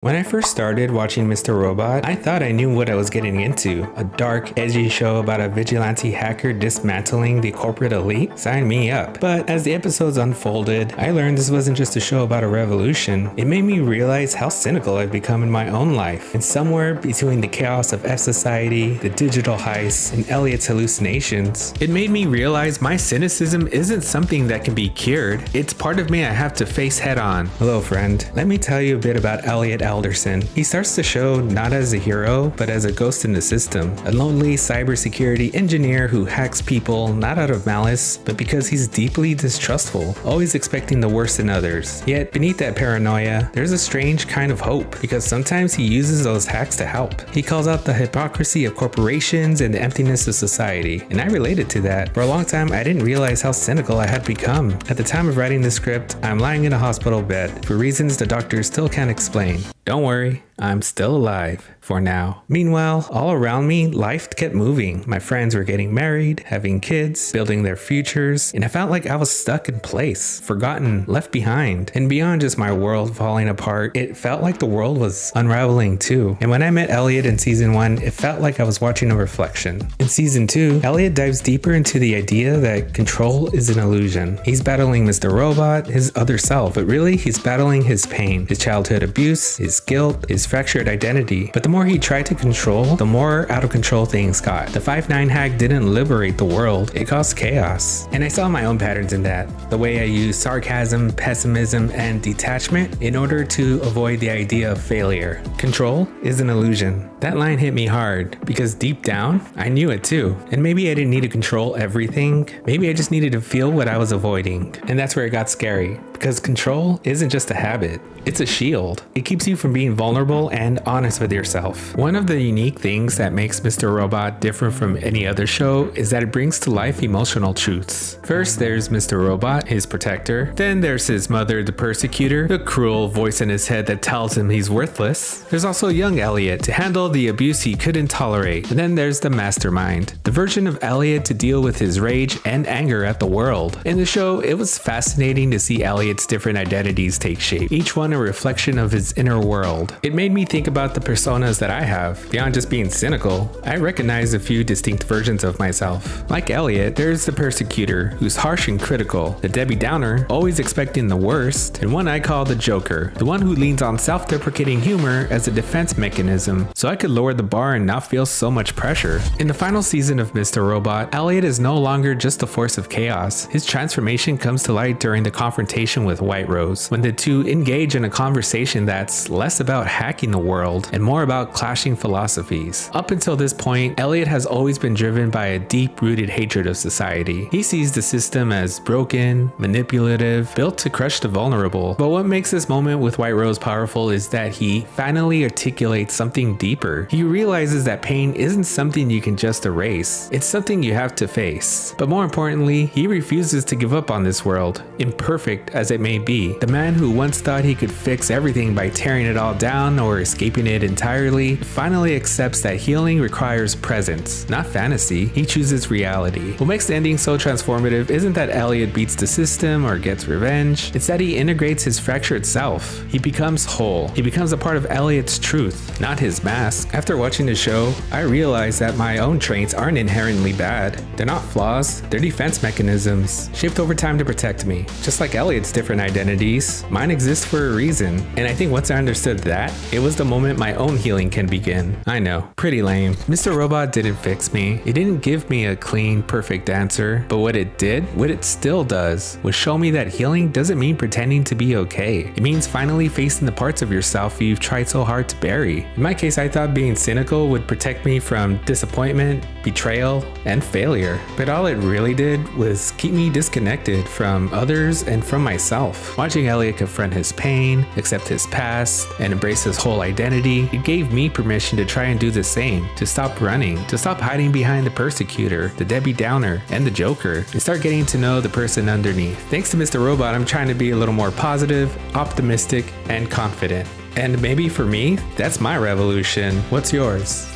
When I first started watching Mr. Robot, I thought I knew what I was getting into. A dark, edgy show about a vigilante hacker dismantling the corporate elite? Sign me up. But as the episodes unfolded, I learned this wasn't just a show about a revolution. It made me realize how cynical I've become in my own life. And somewhere between the chaos of fsociety, the digital heists, and Elliot's hallucinations, it made me realize my cynicism isn't something that can be cured. It's part of me I have to face head on. Hello friend, let me tell you a bit about Elliot Alderson. He starts the show not as a hero, but as a ghost in the system. A lonely cybersecurity engineer who hacks people not out of malice, but because he's deeply distrustful, always expecting the worst in others. Yet beneath that paranoia, there's a strange kind of hope, because sometimes he uses those hacks to help. He calls out the hypocrisy of corporations and the emptiness of society, and I related to that. For a long time, I didn't realize how cynical I had become. At the time of writing the script, I'm lying in a hospital bed for reasons the doctors still can't explain. Don't worry, I'm still alive for now. Meanwhile, all around me, life kept moving. My friends were getting married, having kids, building their futures, and I felt like I was stuck in place, forgotten, left behind. And beyond just my world falling apart, it felt like the world was unraveling too. And when I met Elliot in season 1, it felt like I was watching a reflection. In season 2, Elliot dives deeper into the idea that control is an illusion. He's battling Mr. Robot, his other self, but really he's battling his pain, his childhood abuse, his guilt, his fractured identity. But the more he tried to control, the more out of control things got. The 5/9 hack didn't liberate the world, it caused chaos. And I saw my own patterns in that. The way I used sarcasm, pessimism, and detachment in order to avoid the idea of failure. Control is an illusion. That line hit me hard because deep down, I knew it too. And maybe I didn't need to control everything. Maybe I just needed to feel what I was avoiding. And that's where it got scary, because control isn't just a habit. It's a shield. It keeps you from being vulnerable and honest with yourself. One of the unique things that makes Mr. Robot different from any other show is that it brings to life emotional truths. First, there's Mr. Robot, his protector. Then there's his mother, the persecutor, the cruel voice in his head that tells him he's worthless. There's also young Elliot to handle the abuse he couldn't tolerate. And then there's the mastermind, the version of Elliot to deal with his rage and anger at the world. In the show, it was fascinating to see Elliot's different identities take shape, each one a reflection of his inner world. It made me think about the personas that I have. Beyond just being cynical, I recognize a few distinct versions of myself. Like Elliot, there's the persecutor, who's harsh and critical, the Debbie Downer, always expecting the worst, and one I call the Joker, the one who leans on self-deprecating humor as a defense mechanism, so I could lower the bar and not feel so much pressure. In the final season of Mr. Robot, Elliot is no longer just a force of chaos. His transformation comes to light during the confrontation with White Rose, when the two engage in a conversation that's less about hacking the world and more about clashing philosophies. Up until this point, Elliot has always been driven by a deep-rooted hatred of society. He sees the system as broken, manipulative, built to crush the vulnerable. But what makes this moment with White Rose powerful is that he finally articulates something deeper. He realizes that pain isn't something you can just erase. It's something you have to face. But more importantly, he refuses to give up on this world, imperfect as it may be. The man who once thought he could fix everything by tearing it all down or escaping it entirely finally accepts that healing requires presence, not fantasy. He chooses reality. What makes the ending so transformative isn't that Elliot beats the system or gets revenge. It's that he integrates his fractured self. He becomes whole. He becomes a part of Elliot's truth, not his mask. After watching the show, I realized that my own traits aren't inherently bad. They're not flaws, they're defense mechanisms, shaped over time to protect me. Just like Elliot's different identities, mine exist for a reason. And I think once I understood that, it was the moment my own healing can begin. I know, pretty lame. Mr. Robot didn't fix me. It didn't give me a clean, perfect answer. But what it did, what it still does, was show me that healing doesn't mean pretending to be okay. It means finally facing the parts of yourself you've tried so hard to bury. In my case, I thought being cynical would protect me from disappointment, betrayal, and failure. But all it really did was keep me disconnected from others and from myself. Watching Elliot confront his pain, accept his past, and embrace his whole identity, it gave me permission to try and do the same, to stop running, to stop hiding behind the persecutor, the Debbie Downer, and the Joker, and start getting to know the person underneath. Thanks to Mr. Robot, I'm trying to be a little more positive, optimistic, and confident. And maybe for me, that's my revolution. What's yours?